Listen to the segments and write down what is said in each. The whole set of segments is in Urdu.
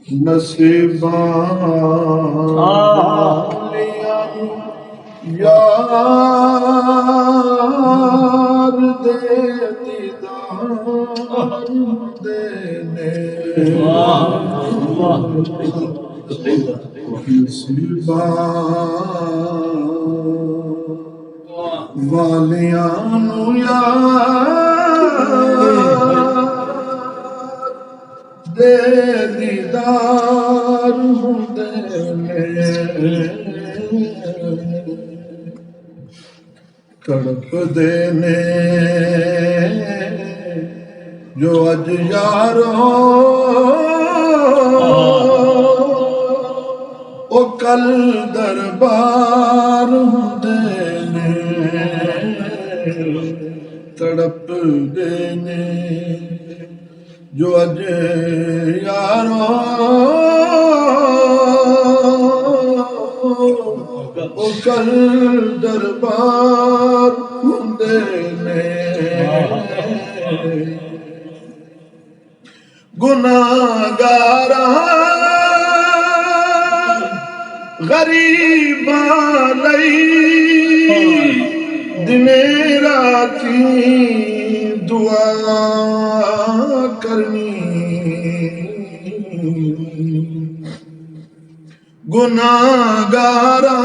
نصیباں لیا یار دے دیدار دینے نصیباں والیاں نو یار دے دیدار دینے تڑپ دینے جو اج یاروں او کل دربار دینے تڑپ دینے جو اج یاروں او کل دربار دینے گناہگاراں غریباں لئی دنے راتی دعا کرنی گناہگاراں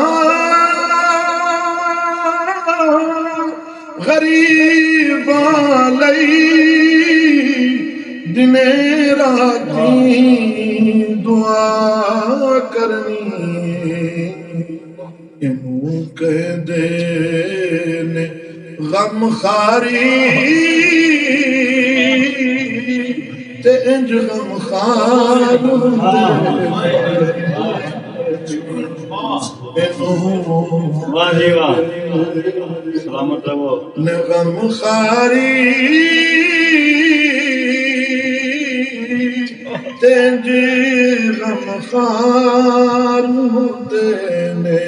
غریباں لئی دنے راتی دعا کرنی انہوں کہہ دے نے غم خاری تے انج غم خار سلامت رہو نے غم خاری تے انج غم خار دینے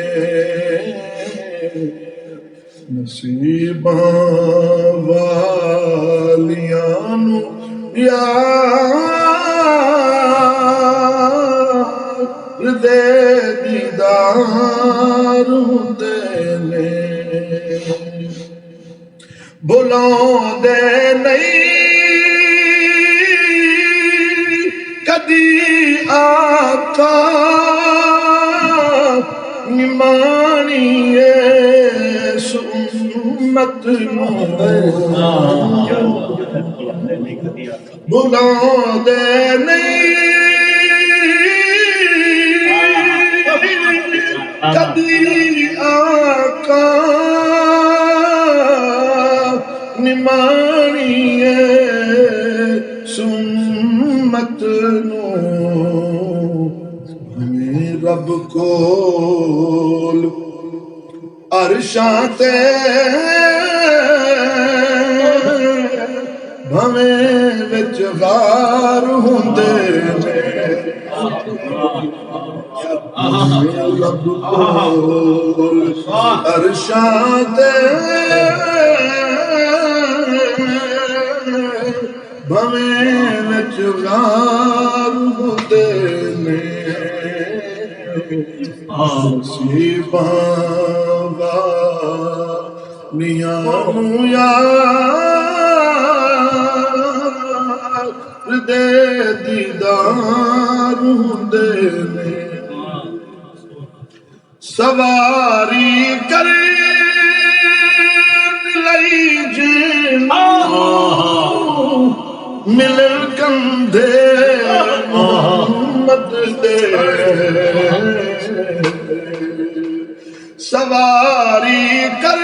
نصیباں والیاں نو یار دے دیدار دینے بھلاؤں دے نہیں کدی آقا نمانی سنت نو بھلاؤں دے نہیں کدی آقا نمانی سنت نو ہمیں رب کول عرشاں تے بھویں وچ غار ہوندے نے رب کول عرشاں تے بھویں وچ غار ہوندے نے نصیباں والیاں نو یار دے دیدار دینے سواری کر لئی جنوں مل کندھے محمد دے سواری کر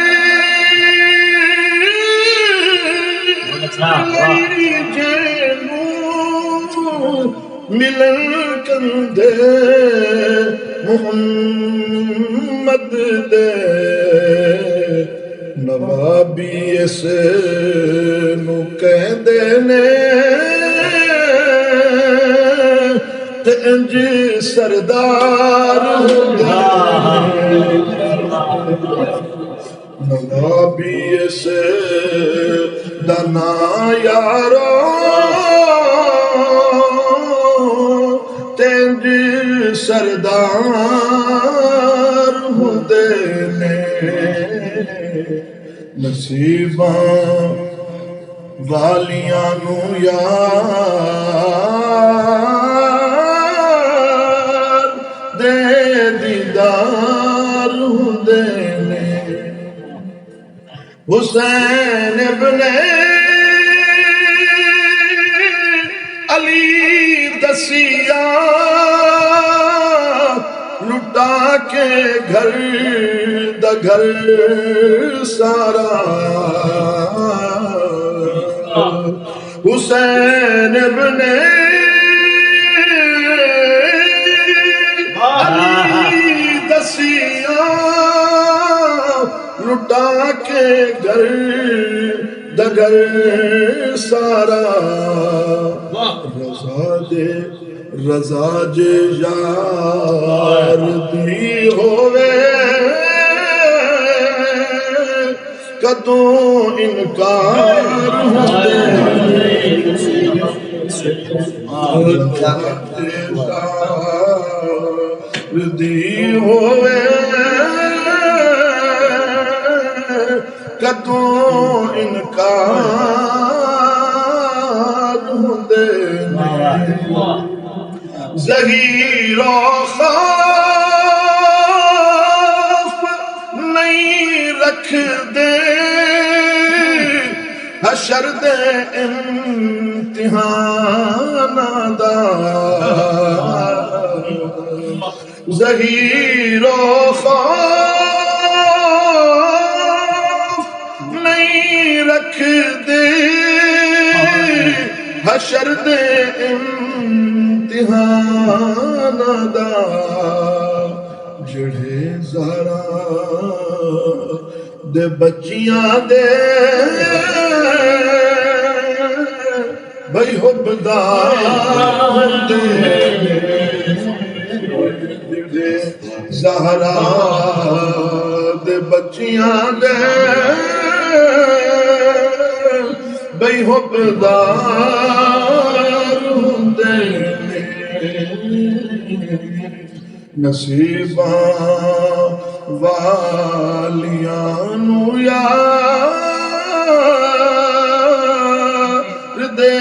لئی جنوں مل کندھے محمد دے نوابی اس نو کہہ دینے تے انج سردار نوابی اس دنا یارو تینج سردار ہوندے نے نصیباں والیاں نو یار دے دیدار ہوندے نے حسین ابن علی دسیا لٹا کے گھر دا گھر سارا حسین ابن علی دسیا لٹا کے گھر دا گھر سارا رضا جے یار دی ہووے کدوں انکار ہوندے دی ہووے کدوں انکار ہوندے ظہیر و خوف نہیں رکھ دے حشر دے امتحان دا ظہیر و خوف نہیں رکھ دے حشر دے امتحان دا جڑے زہرا دے بچیاں دے بھئی حبدار دے جڑے زہرا دے بچیاں دے بھئی حبدار ہوندے نصیباں والیاں نو یار دے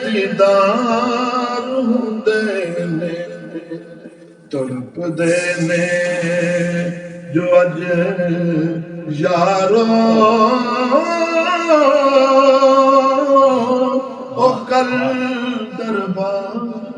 دیدار ہوندے نے تڑپ دے نے جو اج یارو او کل دربار